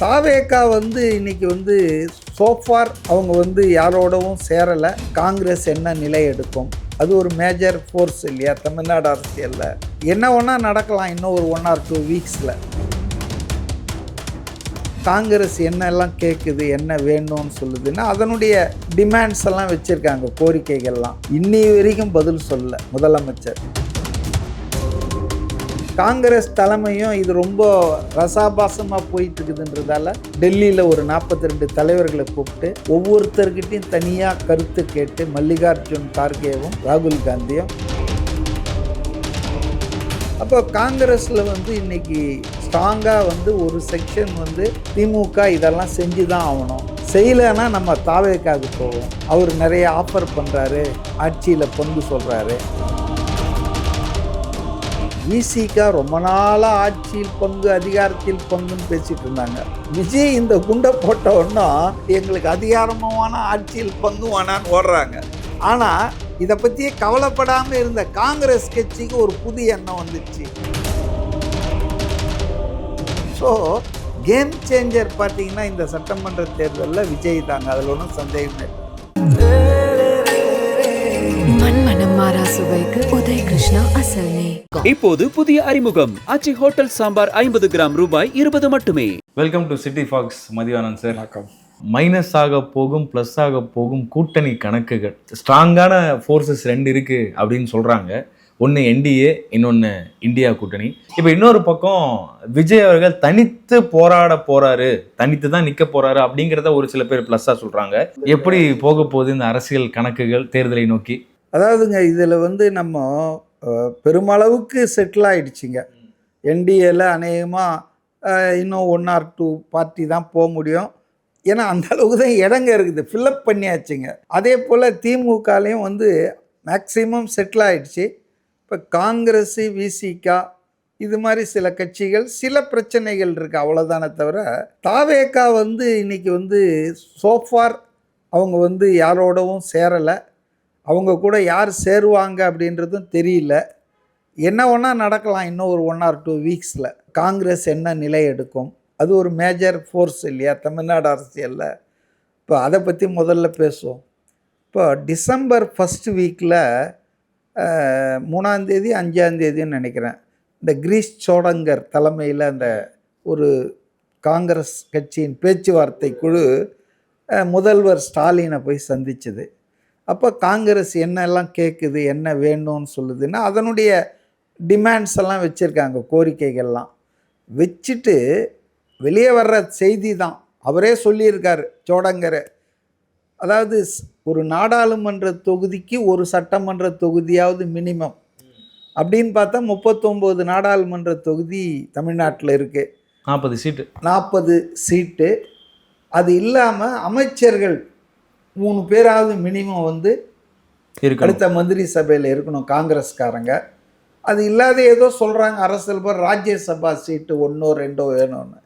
தாவேகா இன்னைக்கு சோஃபார் அவங்க யாரோடவும் சேரலை. காங்கிரஸ் என்ன நிலை எடுக்கும், அது ஒரு மேஜர் ஃபோர்ஸ் இல்லையா தமிழ்நாடு அரசியலில். என்ன ஒன்றா நடக்கலாம் இன்னும் ஒரு 1 or 2 வீக்ஸில். காங்கிரஸ் என்னெல்லாம் கேட்குது, என்ன வேணும்னு சொல்லுதுன்னா அதனுடைய டிமாண்ட்ஸ் எல்லாம் வச்சுருக்காங்க, கோரிக்கைகள்லாம். இன்னி வரைக்கும் பதில் சொல்ல முதலமைச்சர். காங்கிரஸ் தலைமையும் இது ரொம்ப ரசாபாசமாக போயிட்டு இருக்குதுன்றதால டெல்லியில் ஒரு 42 தலைவர்களை கூப்பிட்டு ஒவ்வொருத்தர்கிட்டையும் தனியாக கருத்து கேட்டு மல்லிகார்ஜுன் கார்கேவும் ராகுல் காந்தியும். அப்போ காங்கிரஸில் இன்னைக்கு ஸ்ட்ராங்காக ஒரு செக்ஷன் திமுக இதெல்லாம் செஞ்சு தான் ஆகணும், செய்யலைன்னா நம்ம தாவேக்காவுக்கு போவோம். அவர் நிறைய ஆஃபர் பண்ணுறாரு, ஆட்சியில் பங்கு சொல்கிறாரு. விசிகா ரொம்ப நாளாக ஆட்சியில் பங்கு அதிகாரத்தில் பங்குன்னு பேசிட்டு இருந்தாங்க. விஜய் இந்த குண்டை போட்ட உடனே எங்களுக்கு அதிகாரமான ஆட்சியில் பங்கு வேணான்னு ஓடுறாங்க. ஆனால் இதை பற்றியே கவலைப்படாமல் இருந்த காங்கிரஸ் கட்சிக்கு ஒரு புது எண்ணம் வந்துச்சு. ஸோ கேம் சேஞ்சர் பார்த்தீங்கன்னா இந்த சட்டமன்ற தேர்தலில் விஜய் தாங்க, அதில் ஒன்றும் சந்தேகமே இல்லை. இப்போது புதிய அறிமுகம் ஆச்சி ஹோட்டல் சாம்பார் 50 கிராம் ரூபாய் 20 மட்டுமே. Welcome to city fox. Mathiyanand sir. வணக்கம். மைனஸ் ஆக போகும் ப்ளஸ் ஆக போகும் கூட்டணி கணக்குகள், ஸ்ட்ராங்கான ஃபோர்ஸஸ் 2 இருக்கு அப்படின்னு சொல்றாங்க. ஒன்று என்டிஏ, இன்னொன்று இந்தியா கூட்டணி. இப்போ இன்னொரு பக்கம் விஜய் அவர்கள் தனித்து போராட போறாரு, தனித்து தான் நிற்க போறாரு அப்படிங்கிறத ஒரு சில பேர் ப்ளஸ்ஸாக சொல்றாங்க. எப்படி போக போகுது இந்த அரசியல் கணக்குகள் தேர்தலை நோக்கி? அதாவதுங்க இதில் நம்ம பெருமளவுக்கு செட்டில் ஆகிடுச்சிங்க. என்டிஏல அநேகமாக இன்னும் 1 or 2 பார்ட்டி தான் போக முடியும். ஏன்னா அந்த அளவுக்கு தான் இடங்க இருக்குது, ஃபில்லப் பண்ணியாச்சுங்க. அதே போல் திமுகலையும் மேக்சிமம் செட்டில் ஆகிடுச்சு. இப்போ காங்கிரஸ், விசிகா இது மாதிரி சில கட்சிகள் சில பிரச்சனைகள் இருக்குது, அவ்வளோதானே தவிர தாவேகா இன்னைக்கு சோஃபார் அவங்க யாரோடவும் சேரலை. அவங்க கூட யார் சேருவாங்க அப்படின்றதும் தெரியல. என்ன ஒன்றா நடக்கலாம் இன்னும் ஒரு 1 or 2 வீக்ஸில். காங்கிரஸ் என்ன நிலை எடுக்கும், அது ஒரு மேஜர் ஃபோர்ஸ் இல்லையா தமிழ்நாடு அரசியலில். இப்போ அதை பற்றி முதல்ல பேசுவோம். இப்போ டிசம்பர் 1st வீக்கில் 3ஆம் தேதி 5ஆம் தேதின்னு நினைக்கிறேன், இந்த கிரீஷ் சோடங்கர் தலைமையில் அந்த ஒரு காங்கிரஸ் கட்சியின் பேச்சுவார்த்தை குழு முதல்வர் ஸ்டாலினை போய் சந்திச்சுது. அப்போ காங்கிரஸ் என்னெல்லாம் கேட்குது, என்ன வேணும்னு சொல்லுதுன்னா அதனுடைய டிமாண்ட்ஸ் எல்லாம் வச்சுருக்காங்க, கோரிக்கைகள்லாம் வச்சுட்டு வெளியே வர்ற செய்தி தான். அவரே சொல்லியிருக்கார் சோடங்கர். அதாவது ஒரு நாடாளுமன்ற தொகுதிக்கு ஒரு சட்டமன்ற தொகுதியாவது மினிமம் அப்படின்னு பார்த்தா 39 நாடாளுமன்ற தொகுதி தமிழ்நாட்டில் இருக்குது. 40 சீட்டு. அது இல்லாமல் அமைச்சர்கள் 3 பேராவது மினிமம் அடுத்த மந்திரி சபையில் இருக்கணும் காங்கிரஸ்காரங்க. அது இல்லாத ஏதோ சொல்கிறாங்க அரசியல் பேர் ராஜ்யசபா சீட்டு 1 or 2 வேணும்னு.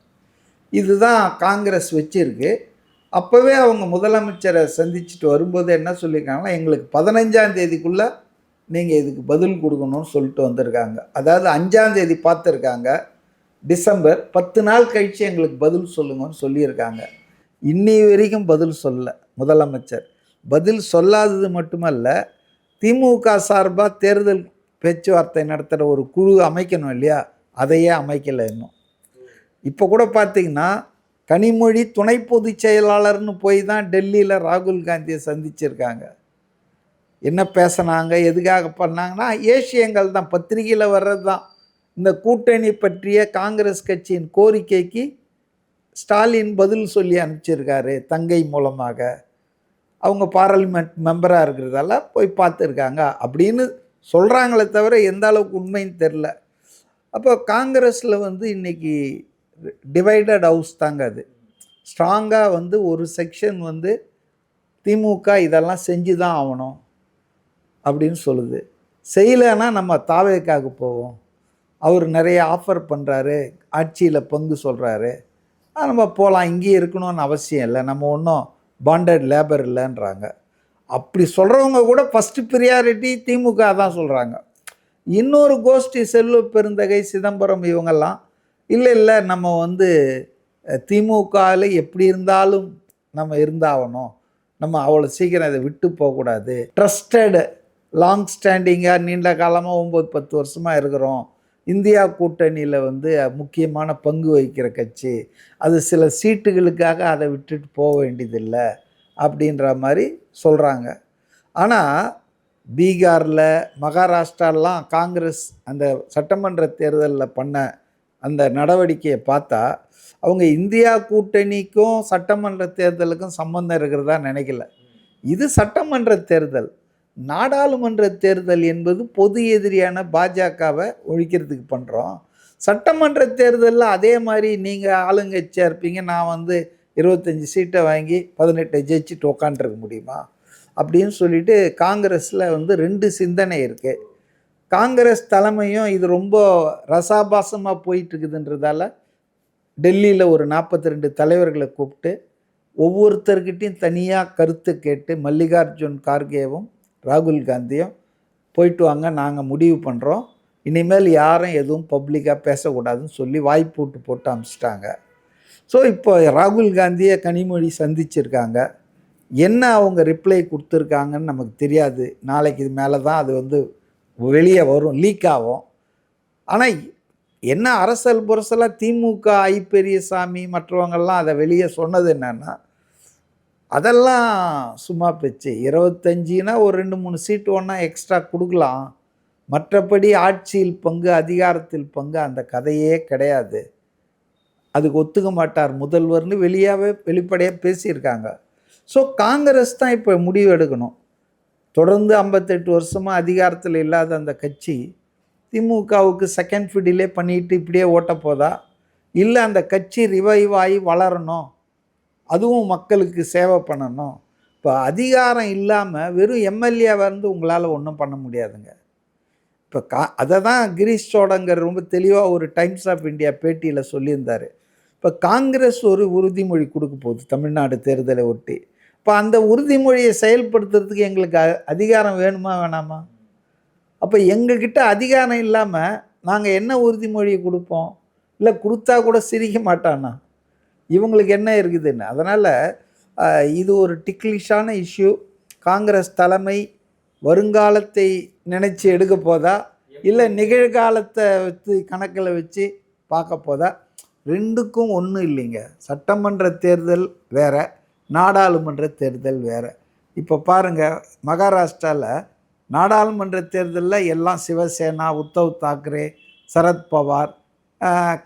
இதுதான் காங்கிரஸ் வச்சுருக்கு. அப்போவே அவங்க முதலமைச்சரை சந்திச்சுட்டு வரும்போது என்ன சொல்லியிருக்காங்கன்னா, எங்களுக்கு 15ஆம் தேதிக்குள்ளே நீங்கள் இதுக்கு பதில் கொடுக்கணும்னு சொல்லிட்டு வந்திருக்காங்க. அதாவது 5ஆம் தேதி பார்த்துருக்காங்க, டிசம்பர் 10 நாள் கழித்து எங்களுக்கு பதில் சொல்லுங்கன்னு சொல்லியிருக்காங்க. இன்னி வரைக்கும் பதில் சொல்ல முதலமைச்சர். பதில் சொல்லாதது மட்டுமல்ல, திமுக சார்பாக தேர்தல் பேச்சுவார்த்தை நடத்துகிற ஒரு குழு அமைக்கணும் இல்லையா, அதையே அமைக்கலை இன்னும். இப்போ கூட பார்த்திங்கன்னா கனிமொழி துணை பொதுச் செயலாளர்னு போய் தான் டெல்லியில் ராகுல் காந்தியை சந்திச்சிருக்காங்க. என்ன பேசினாங்க, எதுக்காக பண்ணாங்கன்னா ஏசியங்கள் தான், பத்திரிகையில் வர்றது தான். இந்த கூட்டணி பற்றிய காங்கிரஸ் கட்சியின் கோரிக்கைக்கு ஸ்டாலின் பதில் சொல்லி அனுப்பிச்சிருக்காரு தங்கை மூலமாக. அவங்க பார்லிமெண்ட் மெம்பராக இருக்கிறதால போய் பார்த்துருக்காங்க அப்படின்னு சொல்கிறாங்களே தவிர எந்த அளவுக்கு உண்மைன்னு தெரில. அப்போ காங்கிரஸில் இன்றைக்கி டிவைடட் ஹவுஸ் தாங்க. அது ஸ்ட்ராங்காக ஒரு செக்ஷன் திமுக இதெல்லாம் செஞ்சு தான் ஆகணும் அப்படின்னு சொல்லுது. செய்யலைன்னா நம்ம தாவேக்காவுக்கு போவோம். அவர் நிறைய ஆஃபர் பண்ணுறாரு, ஆட்சியில் பங்கு சொல்கிறாரு, நம்ம போகலாம், இங்கேயே இருக்கணும்னு அவசியம் இல்லை, நம்ம ஒன்றும் பாண்டட் லேபர் இல்லைன்றாங்க. அப்படி சொல்கிறவங்க கூட ஃபஸ்ட்டு ப்ரியாரிட்டி திமுக தான் சொல்கிறாங்க. இன்னொரு கோஷ்டி செல்வ பெருந்தகை, சிதம்பரம் இவங்கெல்லாம் இல்லை நம்ம திமுகவில் எப்படி இருந்தாலும் நம்ம இருந்தாகணும், நம்ம அவ்வளோ சீக்கிரம் அதை விட்டு போகக்கூடாது, ட்ரஸ்டடு லாங் ஸ்டாண்டிங்காக நீண்ட காலமாக 9-10 வருஷமாக இருக்கிறோம், இந்தியா கூட்டணியில் வந்து முக்கியமான பங்கு வகிக்கிற கட்சி, அது சில சீட்டுகளுக்காக அதை விட்டுட்டு போக வேண்டியதில்லை அப்படின்ற மாதிரி சொல்கிறாங்க. ஆனால் பீகாரில் மகாராஷ்டிராலாம் காங்கிரஸ் அந்த சட்டமன்ற தேர்தலில் பண்ண அந்த நடவடிக்கையை பார்த்தா அவங்க இந்தியா கூட்டணிக்கும் சட்டமன்ற தேர்தலுக்கும் சம்பந்தம் இருக்கிறதா நினைக்கல. இது சட்டமன்ற தேர்தல். நாடாளுமன்ற தேர்தல் என்பது பொது எதிரியான பாஜகவை ஒழிக்கிறதுக்கு பண்ணுறோம். சட்டமன்ற தேர்தலில் அதே மாதிரி நீங்கள் ஆளுங்கட்சியாக இருப்பீங்க, நான் வந்து 25 சீட்டை வாங்கி 18 ஜெயிச்சுட்டு உக்காண்டிருக்க முடியுமா அப்படின்னு சொல்லிட்டு காங்கிரஸில் வந்து 2 சிந்தனை இருக்குது. காங்கிரஸ் தலைமையும் இது ரொம்ப ரசாபாசமாக போயிட்டுருக்குதுன்றதால டெல்லியில் ஒரு 42 தலைவர்களை கூப்பிட்டு ஒவ்வொருத்தர்கிட்டையும் தனியாக கருத்து கேட்டு மல்லிகார்ஜுன் கார்கேவும் ராகுல் காந்தியும் போயிட்டு வாங்க, நாங்கள் முடிவு பண்ணுறோம், இனிமேல் யாரும் எதுவும் பப்ளிக்காக பேசக்கூடாதுன்னு சொல்லி வாய்ப்பூட்டு போட்டு அனுப்பிச்சிட்டாங்க. ஸோ இப்போ ராகுல் காந்தியை கனிமொழி சந்திச்சிருக்காங்க. என்ன அவங்க ரிப்ளை கொடுத்துருக்காங்கன்னு நமக்கு தெரியாது. நாளைக்கு இது மேலே தான் அது வந்து வெளியே வரும், லீக் ஆகும். ஆனால் என்ன அரசல் புரசலாக திமுக பெரியசாமி மற்றவங்கெல்லாம் அதை வெளியே சொன்னது என்னன்னா, அதெல்லாம் சும்மா பேச்சு, 25னா ஒரு 2-3 சீட்டு ஒன்றா எக்ஸ்ட்ரா கொடுக்கலாம், மற்றபடி ஆட்சியில் பங்கு அதிகாரத்தில் பங்கு அந்த கதையே கிடையாது, அதுக்கு ஒத்துக்க மாட்டார் முதல்வர்னு வெளிப்படையாக பேசியிருக்காங்க. ஸோ காங்கிரஸ் தான் இப்போ முடிவு எடுக்கணும். தொடர்ந்து 58 வருஷமாக அதிகாரத்தில் இல்லாத அந்த கட்சி திமுகவுக்கு செகண்ட் ஃபீல்டிலே பண்ணிட்டு இப்படியே ஓட்ட போதா, இல்லை அந்த கட்சி ரிவைவ் ஆகி வளரணும், அதுவும் மக்களுக்கு சேவை பண்ணணும். இப்போ அதிகாரம் இல்லாமல் வெறும் எம்எல்ஏவாக இருந்து உங்களால் ஒன்றும் பண்ண முடியாதுங்க. இப்போ அதை தான் கிரீஷ் சோடங்கர் ரொம்ப தெளிவாக ஒரு டைம்ஸ் ஆஃப் இந்தியா பேட்டியில் சொல்லியிருந்தார். இப்போ காங்கிரஸ் ஒரு உறுதிமொழி கொடுக்க போகுது தமிழ்நாடு தேர்தலை ஒட்டி. இப்போ அந்த உறுதிமொழியை செயல்படுத்துறதுக்கு எங்களுக்கு அதிகாரம் வேணுமா வேணாமா? அப்போ எங்ககிட்ட அதிகாரம் இல்லாமல் நாங்கள் என்ன உறுதிமொழியை கொடுப்போம்? இல்லை கொடுத்தா கூட சிரிக்க மாட்டானா? இவங்களுக்கு என்ன இருக்குதுன்னு. அதனால் இது ஒரு டிக்லிஷான இஷ்யூ. காங்கிரஸ் தலைமை வருங்காலத்தை நினச்சி எடுக்க போதா, இல்லை நிகழ்காலத்தை வச்சு கணக்கில் வச்சு பார்க்க போதா? ரெண்டுக்கும் ஒன்றும் இல்லைங்க. சட்டமன்ற தேர்தல் வேறு, நாடாளுமன்ற தேர்தல் வேறு. இப்போ பாருங்கள், மகாராஷ்டிராவில் நாடாளுமன்ற தேர்தலில் எல்லாம் சிவசேனா, உத்தவ் தாக்கரே, சரத்பவார்,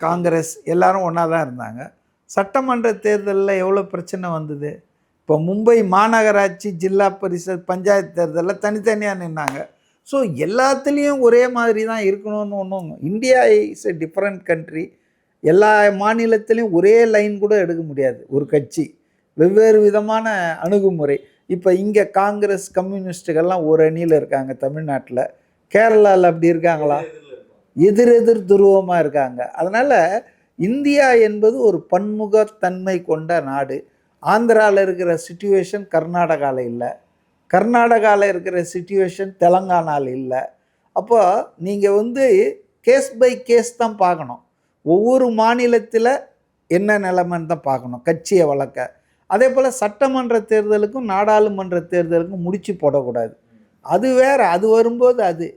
காங்கிரஸ் எல்லாரும் ஒன்றா தான் இருந்தாங்க. சட்டமன்ற தேர்தலில் எவ்வளோ பிரச்சனை வந்தது. இப்போ மும்பை மாநகராட்சி, ஜில்லா பரிஷத், பஞ்சாயத்து தேர்தலில் தனித்தனியாக நின்னாங்க. ஸோ எல்லாத்துலேயும் ஒரே மாதிரி தான் இருக்கணும்னு ஒன்றும், India is a different country. எல்லா மாநிலத்திலையும் ஒரே லைன் கூட எடுக்க முடியாது ஒரு கட்சி, வெவ்வேறு விதமான அணுகுமுறை. இப்போ இங்கே காங்கிரஸ் கம்யூனிஸ்ட்டுகள்லாம் ஒரு அணியில் இருக்காங்க தமிழ்நாட்டில், கேரளாவில் அப்படி இருக்காங்களா? எதிரெதிர் துருவமாக இருக்காங்க. அதனால் இந்தியா என்பது ஒரு பன்முகத்தன்மை கொண்ட நாடு. ஆந்திராவில் இருக்கிற சிச்சுவேஷன் கர்நாடகாவில் இல்லை, கர்நாடகாவில் இருக்கிற சிச்சுவேஷன் தெலங்கானாவில் இல்லை. அப்போ நீங்கள் வந்து கேஸ் பை கேஸ் தான் பார்க்கணும். ஒவ்வொரு மாநிலத்தில் என்ன நிலைமைன்னு தான் பார்க்கணும் கட்சியை வளர்க்க. அதே போல் சட்டமன்ற தேர்தலுக்கும் நாடாளுமன்ற தேர்தலுக்கும் முடிச்சு போடக்கூடாது. அது வேறு, அது வரும்போது அது.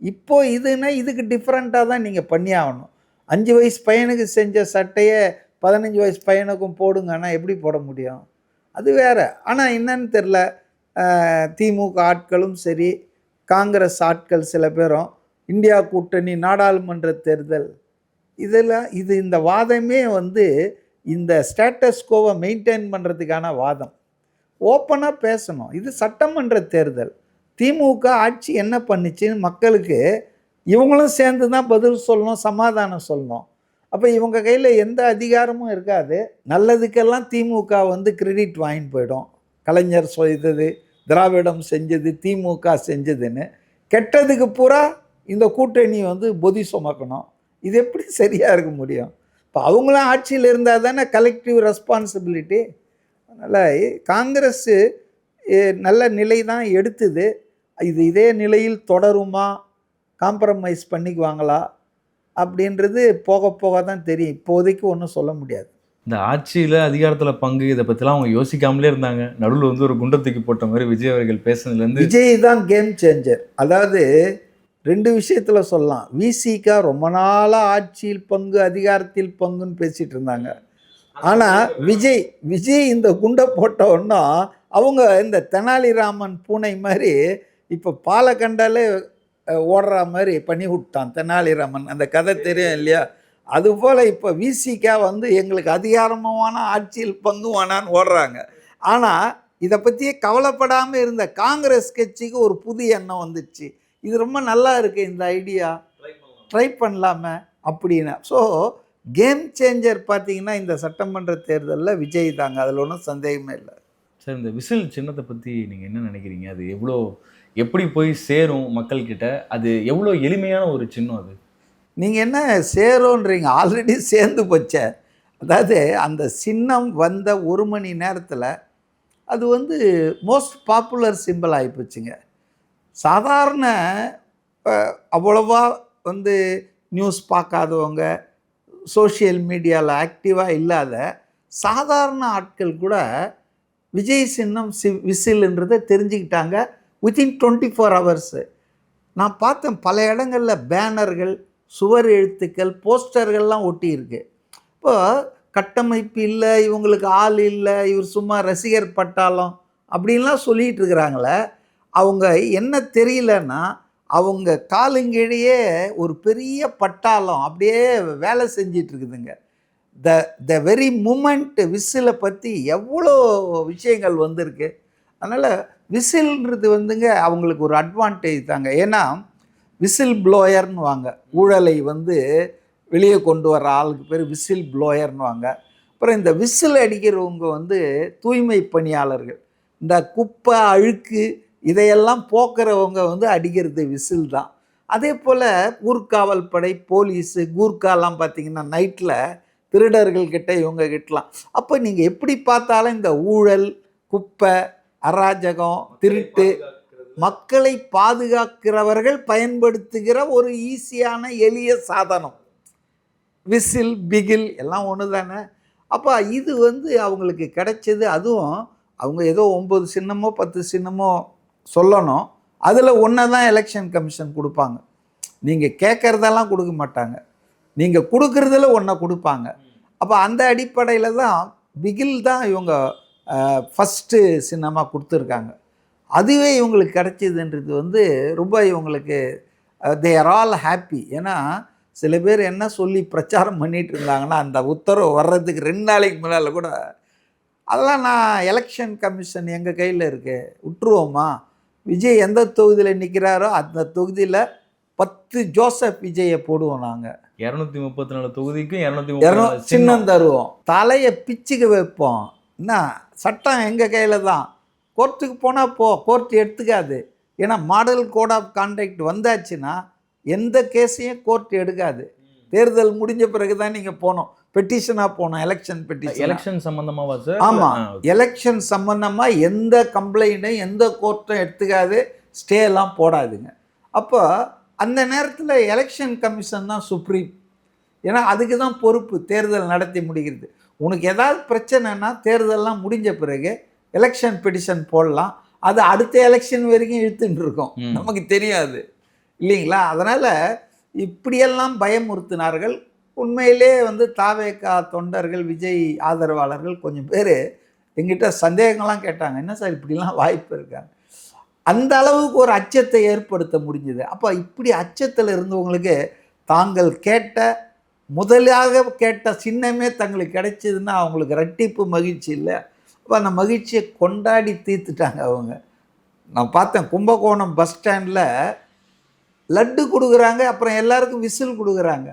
இப்போது இதுன்னா இதுக்கு டிஃப்ரெண்ட்டாக தான் நீங்கள் பண்ணி ஆகணும். 5 வயசு பையனுக்கு செஞ்ச சட்டையை 15 வயசு பையனுக்கும் போடுங்கன்னா எப்படி போட முடியும்? அது வேறு. ஆனால் என்னன்னு தெரில, திமுக ஆட்களும் சரி, காங்கிரஸ் ஆட்கள் சில பேரும் இந்தியா கூட்டணி நாடாளுமன்ற தேர்தல் இந்த வாதமே வந்து இந்த ஸ்டேட்டஸ் கோவை மெயின்டைன் பண்ணுறதுக்கான வாதம். ஓப்பனாக பேசணும். இது சட்டமன்ற தேர்தல். திமுக ஆட்சி என்ன பண்ணிச்சுன்னு மக்களுக்கு இவங்களும் சேர்ந்து தான் பதில் சொல்லணும், சமாதானம் சொல்லணும். அப்போ இவங்க கையில் எந்த அதிகாரமும் இருக்காது. நல்லதுக்கெல்லாம் திமுக வந்து கிரெடிட் வாங்கிட்டு போயிடும். கலைஞர் செய்தது, திராவிடம் செஞ்சது, திமுக செஞ்சதுன்னு. கெட்டதுக்கு பூரா இந்த கூட்டணி வந்து பொதி சுமக்கணும். இது எப்படி சரியாக இருக்க முடியும்? இப்போ அவங்களாம் ஆட்சியில் இருந்தால் தானே கலெக்டிவ் ரெஸ்பான்சிபிலிட்டி. அதனால் காங்கிரஸ்ஸு நல்ல நிலை தான் எடுத்தது. இதே நிலையில் தொடருமா, காம்ப்ரமைஸ் பண்ணிக்குவாங்களா அப்படின்றது போக போக தான் தெரியும். இப்போதைக்கு ஒன்றும் சொல்ல முடியாது. இந்த ஆட்சியில் அதிகாரத்தில் பங்கு இதை பற்றிலாம் அவங்க யோசிக்காமலே இருந்தாங்க. நடுவில் வந்து ஒரு குண்டை தூக்கி போட்ட மாதிரி விஜய் அவர்கள் பேசுனதுலேருந்து விஜய் தான் கேம் சேஞ்சர். அதாவது 2 விஷயத்தில் சொல்லலாம். விசிகா ரொம்ப நாளாக ஆட்சியில் பங்கு அதிகாரத்தில் பங்குன்னு பேசிகிட்டு இருந்தாங்க. ஆனால் விஜய் இந்த குண்டை போட்ட உடனே அவங்க இந்த தெனாலிராமன் பூனை மாதிரி இப்போ பாலை கண்டாலே ஓடுற மாதிரி பண்ணி விட்டான் தெனாலிராமன். அந்த கதை தெரியும் இல்லையா? அதுபோல் இப்போ விசிகா வந்து எங்களுக்கு அதிகாரமான ஆட்சியில் பங்கு வேணான்னு ஓடுறாங்க. ஆனால் இதை பற்றியே கவலைப்படாமல் இருந்த காங்கிரஸ் கட்சிக்கு ஒரு புது எண்ணம் வந்துச்சு. இது ரொம்ப நல்லா இருக்குது இந்த ஐடியா, ட்ரை பண்ணலாமே அப்படின்னு. ஸோ கேம் சேஞ்சர் பார்த்தீங்கன்னா இந்த சட்டமன்ற தேர்தலில் விஜய் தாங்க, அதில் ஒன்றும் சந்தேகமே இல்லை. சார், இந்த விசில் சின்னத்தை பற்றி நீங்கள் என்ன நினைக்கிறீங்க? அது எப்படி போய் சேரும் மக்கள்கிட்ட? அது எவ்வளோ எளிமையான ஒரு சின்னம் அது? நீங்கள் என்ன சேரும்ன்றீங்க, ஆல்ரெடி சேர்ந்து போச்சே. அதாவது அந்த சின்னம் வந்த 1 மணி நேரத்தில் அது வந்து மோஸ்ட் பாப்புலர் சிம்பிள் ஆகிப்போச்சுங்க. சாதாரண அவ்வளவா வந்து நியூஸ் பார்க்காதவங்க, சோஷியல் மீடியாவில் ஆக்டிவாக இல்லாத சாதாரண ஆட்கள் கூட விஜய் சின்னம் விசில்ன்றதை தெரிஞ்சுக்கிட்டாங்க வித்தின் 24 ஹவர்ஸு. நான் பார்த்தேன் பல இடங்களில் பேனர்கள், சுவர் எழுத்துக்கள், போஸ்டர்கள்லாம் ஒட்டியிருக்கு. இப்போ கட்டமைப்பு இல்லை, இவங்களுக்கு ஆள் இல்லை, இவர் சும்மா ரசிகர் பட்டாளம் அப்படின்லாம் சொல்லிகிட்டு இருக்கிறாங்களே. அவங்க என்ன தெரியலன்னா, அவங்க காலுங்கீழேயே ஒரு பெரிய பட்டாளம் அப்படியே வேலை செஞ்சிட்ருக்குதுங்க. த வெரி மூமெண்ட் விசிலை பற்றி எவ்வளோ விஷயங்கள் வந்திருக்கு. அதனால் விசில்ன்றது வந்துங்க அவங்களுக்கு ஒரு அட்வான்டேஜ் தாங்க. ஏன்னா விசில் ப்ளோயர்னு வாங்க, ஊழலை வந்து வெளியே கொண்டு வர ஆளுக்கு பேர் விசில் ப்ளோயர்னு வாங்க. அப்புறம் இந்த விசில் அடிக்கிறவங்க வந்து தூய்மை பணியாளர்கள். இந்த குப்பை அழுக்கு இதையெல்லாம் போக்குறவங்க வந்து அடிக்கிறது விசில் தான். அதே போல் ஊர்காவல் படை, போலீஸு, கூர்க்காலாம் பார்த்திங்கன்னா நைட்டில் திருடர்கள்கிட்ட இவங்க கிட்டலாம். அப்போ நீங்கள் எப்படி பார்த்தாலும் இந்த ஊழல், குப்பை, அராஜகம், திருட்டு, மக்களை பாதுகாக்கிறவர்கள் பயன்படுத்துகிற ஒரு ஈஸியான எளிய சாதனம் விசில், பிகில் எல்லாம் ஒன்று தானே. அப்போ இது வந்து அவங்களுக்கு கிடைச்சது. அதுவும் அவங்க ஏதோ 9 சின்னமோ 10 சின்னமோ சொல்லணும், அதில் ஒன்றை தான் எலெக்ஷன் கமிஷன் கொடுப்பாங்க. நீங்கள் கேட்குறதெல்லாம் கொடுக்க மாட்டாங்க, நீங்கள் கொடுக்குறதில் ஒன்றை கொடுப்பாங்க. அப்போ அந்த அடிப்படையில் தான் பிகில் தான் இவங்க ஃபஸ்ட்டு சின்னமாக கொடுத்துருக்காங்க. அதுவே இவங்களுக்கு கிடைச்சிதுன்றது வந்து ரொம்ப இவங்களுக்கு தே ஆர் ஆல் ஹாப்பி. ஏன்னா சில பேர் என்ன சொல்லி பிரச்சாரம் பண்ணிகிட்டு இருந்தாங்கன்னா, அந்த உத்தரவு வர்றதுக்கு 2 நாளைக்கு முன்னால் கூட அதெல்லாம் நான் எலெக்ஷன் கமிஷன் எங்கள் கையில் இருக்கு, விட்டுருவோமா, விஜய் எந்த தொகுதியில் நிற்கிறாரோ அந்த தொகுதியில் 10 ஜோசப் விஜயை போடுவோம், நாங்கள் 234 தொகுதிக்கும் 234 சின்னம் தருவோம், தலையை பிச்சுக்க வைப்போம். என்ன சட்டம் எங்கள் கையில் தான், கோர்ட்டுக்கு போனால் கோர்ட் எடுத்துக்காது. ஏன்னா மாடல் கோட் ஆஃப் கான்டக்ட் வந்தாச்சுன்னா எந்த கேஸையும் கோர்ட் எடுக்காது. தேர்தல் முடிஞ்ச பிறகு தான் நீங்கள் போகணும், பெட்டிஷனாக போகணும், எலெக்ஷன் பெட்டிஷன். எலெக்ஷன் சம்மந்தமாவா சார்? ஆமாம், எலெக்ஷன் சம்மந்தமாக எந்த கம்ப்ளைண்ட்டும் எந்த கோர்ட்டும் எடுத்துக்காது, ஸ்டேலாம் போடாதுங்க. அப்போ அந்த நேரத்தில் எலெக்ஷன் கமிஷன் தான் சுப்ரீம். ஏன்னா அதுக்கு தான் பொறுப்பு தேர்தல் நடத்தி முடிகிறது. உனக்கு ஏதாவது பிரச்சனைனா தேர்தல்லாம் முடிஞ்ச பிறகு எலெக்ஷன் பெட்டிஷன் போடலாம், அது அடுத்த எலெக்ஷன் வரைக்கும் இழுத்துட்டு இருக்கோம், நமக்கு தெரியாது இல்லைங்களா. அதனால் இப்படியெல்லாம் பயமுறுத்தினார்கள். உண்மையிலே வந்து தாவேகா தொண்டர்கள், விஜய் ஆதரவாளர்கள் கொஞ்சம் பேர் எங்கிட்ட சந்தேகங்கள்லாம் கேட்டாங்க, என்ன சார் இப்படிலாம் வாய்ப்பு இருக்காங்க. அந்த அளவுக்கு ஒரு அச்சத்தை ஏற்படுத்த முடிஞ்சுது. அப்போ இப்படி அச்சத்தில் இருந்தவங்களுக்கு தாங்கள் முதலாக கேட்ட சின்னமே தங்களுக்கு கிடைச்சதுன்னா அவங்களுக்கு ரெட்டிப்பு மகிழ்ச்சி இல்லை. அப்போ அந்த மகிழ்ச்சியை கொண்டாடி தீர்த்துட்டாங்க அவங்க. நான் பார்த்தேன் கும்பகோணம் பஸ் ஸ்டாண்டில் லட்டு கொடுக்குறாங்க, அப்புறம் எல்லாருக்கும் விசில் கொடுக்குறாங்க.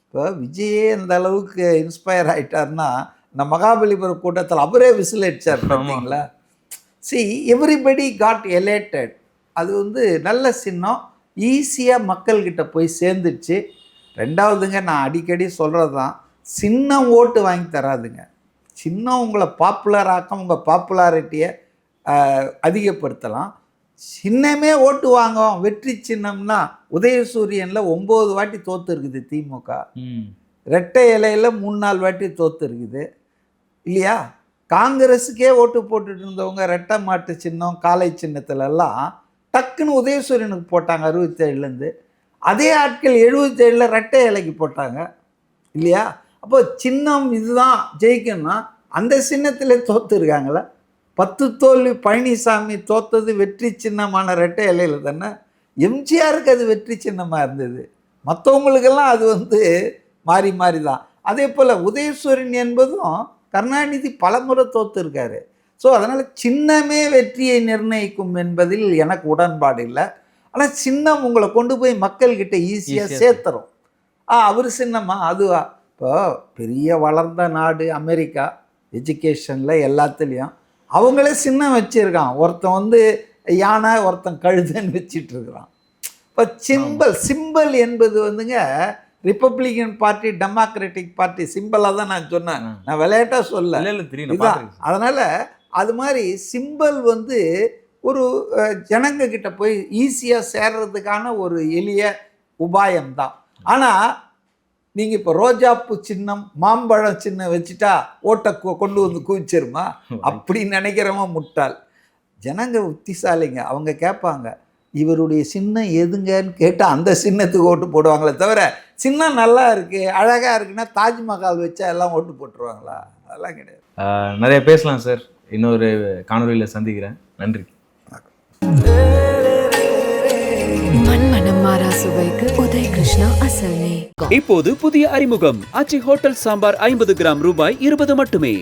இப்போ விஜயே இந்த அளவுக்கு இன்ஸ்பயர் ஆகிட்டார்னா, இந்த மகாபலிபுரம் கூட்டத்தில் அவரே விசில் அடித்தார் பார்த்தீங்களா. Everybody got elated. அது வந்து நல்ல சின்னம், ஈஸியாக மக்கள்கிட்ட போய் சேர்ந்துடுச்சு. 2வதுங்க, நான் அடிக்கடி சொல்கிறது தான், சின்னம் ஓட்டு வாங்கி தராதுங்க. சின்னம் உங்களை பாப்புலர் ஆக்கம், உங்கள் பாப்புலாரிட்டியை அதிகப்படுத்தலாம். சின்னமே ஓட்டு வாங்கும். வெற்றி சின்னம்னா உதயசூரியனில் 9 வாட்டி தோற்று இருக்குது திமுக, ரெட்டை இலையில் 3-4 வாட்டி தோற்று இருக்குது. இல்லையா? காங்கிரஸுக்கே ஓட்டு போட்டுட்டு இருந்தவங்க ரெட்டை மாட்டு சின்னம், காளை சின்னத்துலலாம் டக்குன்னு உதயசூரியனுக்கு போட்டாங்க 67லேருந்து. அதே ஆட்கள் 77ல் ரெட்டை இலைக்கு போட்டாங்க இல்லையா? அப்போ சின்னம் இதுதான் ஜெயிக்கணும்னா அந்த சின்னத்திலே தோத்துருக்காங்களே. 10 தோல்வி பழனிசாமி தோத்தது வெற்றி சின்னமான ரெட்டை இலையில் தானே. எம்ஜிஆருக்கு அது வெற்றி சின்னமாக இருந்தது. மற்றவங்களுக்கெல்லாம் அது மாறி மாறி தான். அதே போல் உதயசூரியன் என்பதும் கருணாநிதி பலமுறை தோத்துருக்காரு. ஸோ அதனால் சின்னமே வெற்றியை நிர்ணயிக்கும் என்பதில் எனக்கு உடன்பாடு இல்லை. ஆனால் சின்னம் உங்களை கொண்டு போய் மக்கள்கிட்ட ஈஸியாக சேர்த்துறோம். அவர் சின்னமா அதுவா? இப்போ பெரிய வளர்ந்த நாடு அமெரிக்கா, எஜுகேஷனில் எல்லாத்துலேயும் அவங்களே சின்னம் வச்சுருக்கான். ஒருத்தன் யானை, ஒருத்தன் கழுதைன்னு வச்சிட்ருக்கிறான். இப்போ சிம்பிள் என்பது ரிப்பப்ளிகன் பார்ட்டி, டெமோக்ராட்டிக் பார்ட்டி சிம்பிளாக தான் நான் சொன்னேன். நான் விளையாட்டாக சொல்ல. அதனால் அது மாதிரி சிம்பிள் ஒரு ஜனங்க கிட்ட போய் ஈஸியாக சேர்றதுக்கான ஒரு எளிய உபாயம்தான். ஆனால் நீங்கள் இப்போ ரோஜாப்பூ சின்னம், மாம்பழம் சின்னம் வச்சுட்டா ஓட்டை கொண்டு குவிச்சிருமா? அப்படி நினைக்கிறவன் முட்டாள். ஜனங்க புத்திசாலிங்க. அவங்க கேட்பாங்க இவருடைய சின்னம் எதுங்கன்னு கேட்டால் அந்த சின்னத்துக்கு ஓட்டு போடுவாங்களே தவிர, சின்னம் நல்லா இருக்குது அழகாக இருக்குன்னா தாஜ்மஹால் வச்சா எல்லாம் ஓட்டு போட்டுருவாங்களா? அதெல்லாம் கிடையாது. நிறைய பேசலாம் சார். இன்னொரு காணொலியில் சந்திக்கிறேன். நன்றி. மண்மனம் மாறா சுவைக்கு உதய் கிருஷ்ணா அசல் நெய். இப்போது புதிய அறிமுகம் ஆச்சி ஹோட்டல் சாம்பார் 50 கிராம் ரூபாய் 20 மட்டுமே.